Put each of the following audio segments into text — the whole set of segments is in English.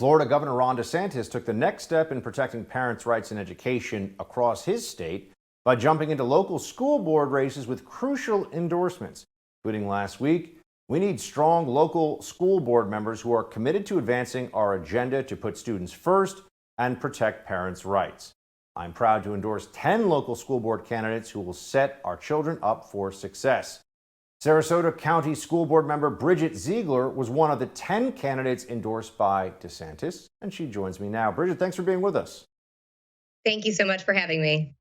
Florida Governor Ron DeSantis took the next step in protecting parents' rights in education across his state by jumping into local school board races with crucial endorsements, including last week. We need strong local school board members who are committed to advancing our agenda to put students first and protect parents' rights. I'm proud to endorse 10 local school board candidates who will set our children up for success. Sarasota County School Board member Bridget Ziegler was one of the 10 candidates endorsed by DeSantis, and she joins me now. Bridget, thanks for being with us. Thank you so much for having me.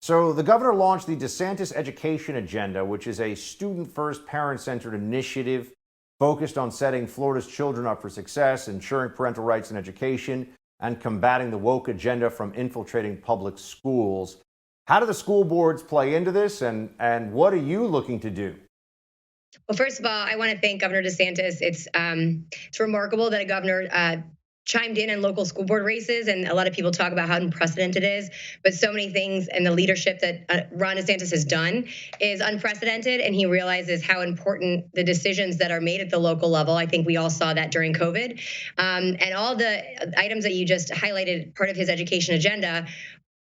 So the governor launched the DeSantis Education Agenda, which is a student-first, parent-centered initiative focused on setting Florida's children up for success, ensuring parental rights in education, and combating the woke agenda from infiltrating public schools. How do the school boards play into this, and what are you looking to do? Well, first of all, I want to thank Governor DeSantis. It's remarkable that a governor chimed in local school board races, and a lot of people talk about how unprecedented it is, but so many things and the leadership that Ron DeSantis has done is unprecedented, and he realizes how important the decisions that are made at the local level. I think we all saw that during COVID, and all the items that you just highlighted, part of his education agenda.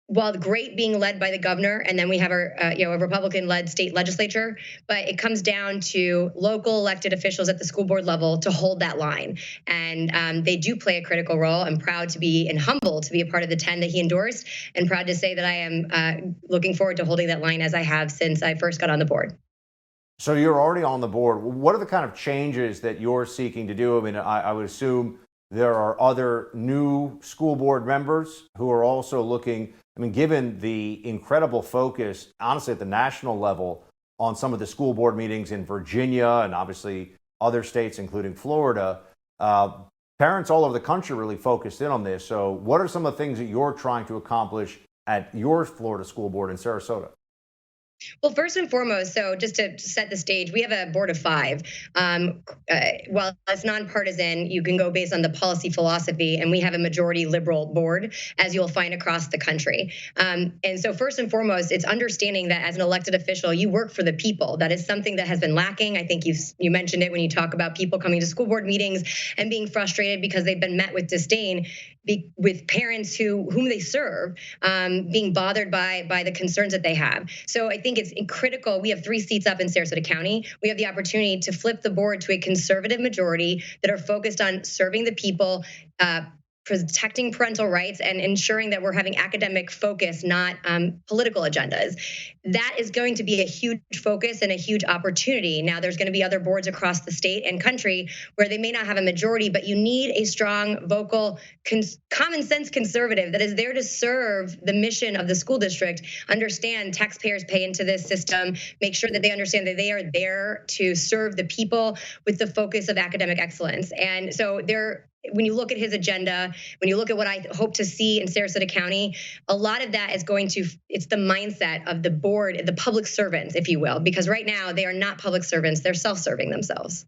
While great being led by the governor, and then we have our a Republican-led state legislature, but it comes down to local elected officials at the school board level to hold that line, and they do play a critical role. I'm proud to be and humbled to be a part of the 10 that he endorsed, and proud to say that I am looking forward to holding that line as I have since I first got on the board. So you're already on the board. What are the kind of changes that you're seeking to do? I mean, I would assume there are other new school board members who are also looking. I mean, given the incredible focus, honestly, at the national level on some of the school board meetings in Virginia and obviously other states, including Florida, parents all over the country really focused in on this. So what are some of the things that you're trying to accomplish at your Florida school board in Sarasota? Well, first and foremost, so just to set the stage, we have a board of 5. While it's nonpartisan, you can go based on the policy philosophy, and we have a majority liberal board, as you'll find across the country. And so first and foremost, it's understanding that as an elected official, you work for the people. That is something that has been lacking. I think you mentioned it when you talk about people coming to school board meetings and being frustrated because they've been met with disdain, with parents whom they serve, being bothered by the concerns that they have. So I think it's critical. We have 3 seats up in Sarasota County. We have the opportunity to flip the board to a conservative majority that are focused on serving the people, protecting parental rights, and ensuring that we're having academic focus, not political agendas. That is going to be a huge focus and a huge opportunity. Now, there's going to be other boards across the state and country where they may not have a majority, but you need a strong, vocal, common sense conservative that is there to serve the mission of the school district, understand taxpayers pay into this system, make sure that they understand that they are there to serve the people with the focus of academic excellence. And so when you look at his agenda, when you look at what I hope to see in Sarasota County, a lot of that is it's the mindset of the board, the public servants, if you will, because right now they are not public servants, they're self-serving themselves.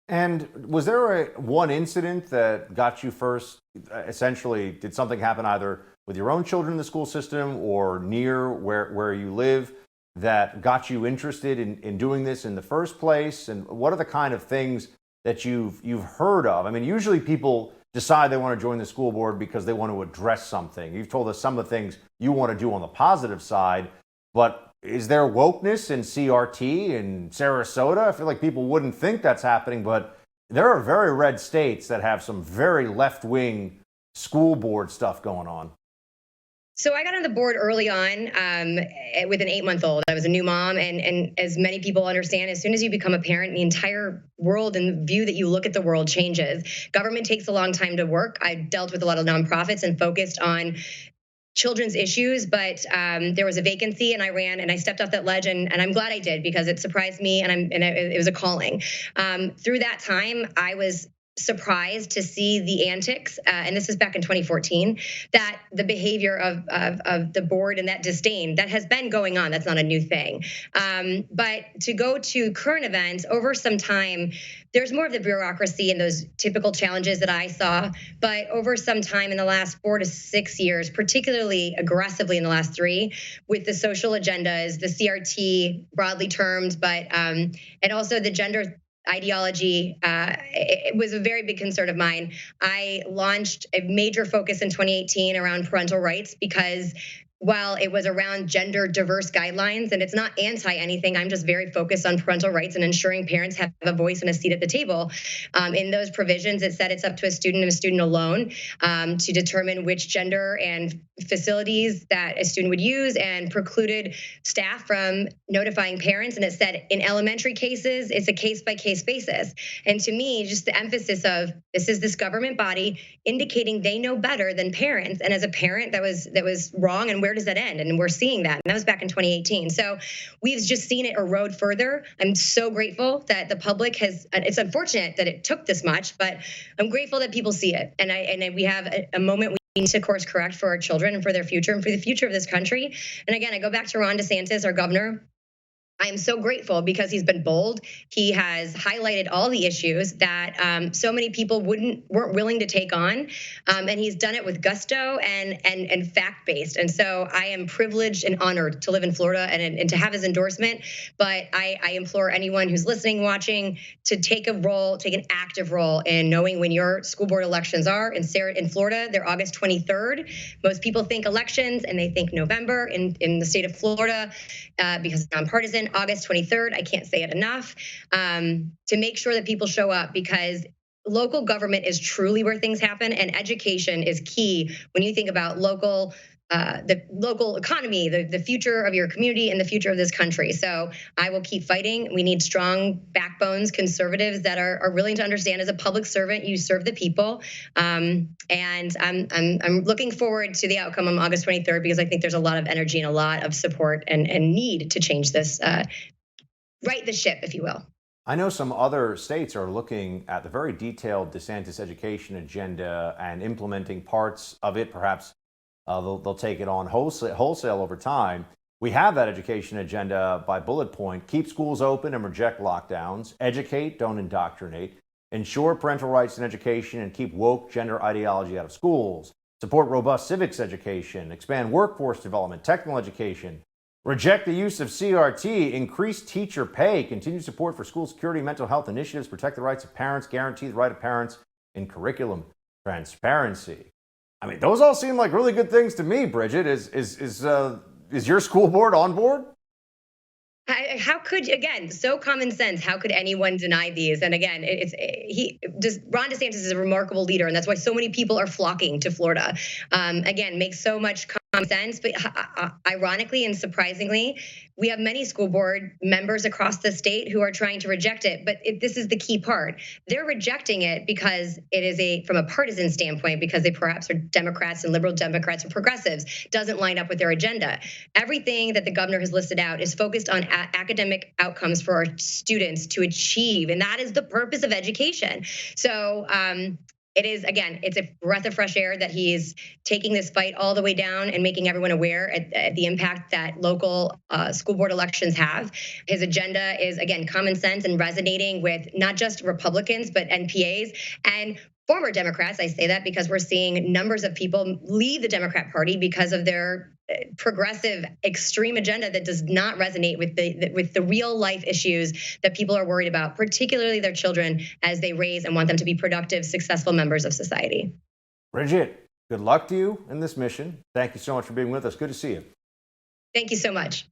And was there one incident that got you first? Essentially, did something happen either with your own children in the school system or near where you live that got you interested in doing this in the first place? And what are the kind of things that you've heard of? I mean, usually people decide they want to join the school board because they want to address something. You've told us some of the things you want to do on the positive side, but is there wokeness in CRT in Sarasota? I feel like people wouldn't think that's happening, but there are very red states that have some very left-wing school board stuff going on. So I got on the board early on with an 8-month-old. I was a new mom, and as many people understand, as soon as you become a parent, the entire world and the view that you look at the world changes. Government takes a long time to work. I dealt with a lot of nonprofits and focused on children's issues, but there was a vacancy, and I ran and I stepped off that ledge, and I'm glad I did because it surprised me, and it was a calling. Through that time, I was surprised to see the antics, and this is back in 2014, that the behavior of the board and that disdain that has been going on. That's not a new thing. But to go to current events over some time, there's more of the bureaucracy and those typical challenges that I saw. But over some time in the last 4 to 6 years, particularly aggressively in the last 3, with the social agendas, the CRT broadly termed, but and also the gender ideology. It was a very big concern of mine. I launched a major focus in 2018 around parental rights because while it was around gender diverse guidelines, and it's not anti anything, I'm just very focused on parental rights and ensuring parents have a voice and a seat at the table. In those provisions, it said it's up to a student and a student alone to determine which gender and facilities that a student would use, and precluded staff from notifying parents. And it said in elementary cases, it's a case by case basis. And to me, just the emphasis of this government body indicating they know better than parents. And as a parent, that was wrong. And where does that end? And we're seeing that. And that was back in 2018. So we've just seen it erode further. I'm so grateful that the public has, it's unfortunate that it took this much, but I'm grateful that people see it. And we have a moment we need to course correct for our children and for their future and for the future of this country. And again, I go back to Ron DeSantis, our governor. I am so grateful because he's been bold. He has highlighted all the issues that so many people weren't willing to take on, and he's done it with gusto and fact based. And so I am privileged and honored to live in Florida and to have his endorsement. But I implore anyone who's listening, watching, to take an active role in knowing when your school board elections are. In Florida, they're August 23rd. Most people think elections and they think November. In the state of Florida, because it's nonpartisan, August 23rd. I can't say it enough, to make sure that people show up, because local government is truly where things happen, and education is key when you think about the local economy, the future of your community, and the future of this country. So I will keep fighting. We need strong backbones, conservatives that are willing to understand, as a public servant, you serve the people. And I'm looking forward to the outcome on August 23rd, because I think there's a lot of energy and a lot of support and need to change this, right the ship, if you will. I know some other states are looking at the very detailed DeSantis education agenda and implementing parts of it. Perhaps they'll take it on wholesale over time. We have that education agenda by bullet point: keep schools open and reject lockdowns, educate, don't indoctrinate, ensure parental rights in education and keep woke gender ideology out of schools, support robust civics education, expand workforce development, technical education, reject the use of CRT, increase teacher pay, continue support for school security, mental health initiatives, protect the rights of parents, guarantee the right of parents in curriculum transparency. I mean, those all seem like really good things to me, Bridget. Is your school board on board? How could, again, so common sense, how could anyone deny these? And again, Ron DeSantis is a remarkable leader, and that's why so many people are flocking to Florida. Again, makes so much common sense, but ironically and surprisingly, we have many school board members across the state who are trying to reject it. But this is the key part. They're rejecting it because it is from a partisan standpoint, because they perhaps are Democrats and liberal Democrats or progressives, doesn't line up with their agenda. Everything that the governor has listed out is focused on academic outcomes for our students to achieve. And that is the purpose of education. So it is, again, it's a breath of fresh air that he's taking this fight all the way down and making everyone aware at the impact that local school board elections have. His agenda is, again, common sense and resonating with not just Republicans, but NPAs and former Democrats. I say that because we're seeing numbers of people leave the Democrat Party because of their progressive extreme agenda that does not resonate with the real life issues that people are worried about, particularly their children, as they raise and want them to be productive, successful members of society. Bridget, good luck to you in this mission. Thank you so much for being with us. Good to see you. Thank you so much.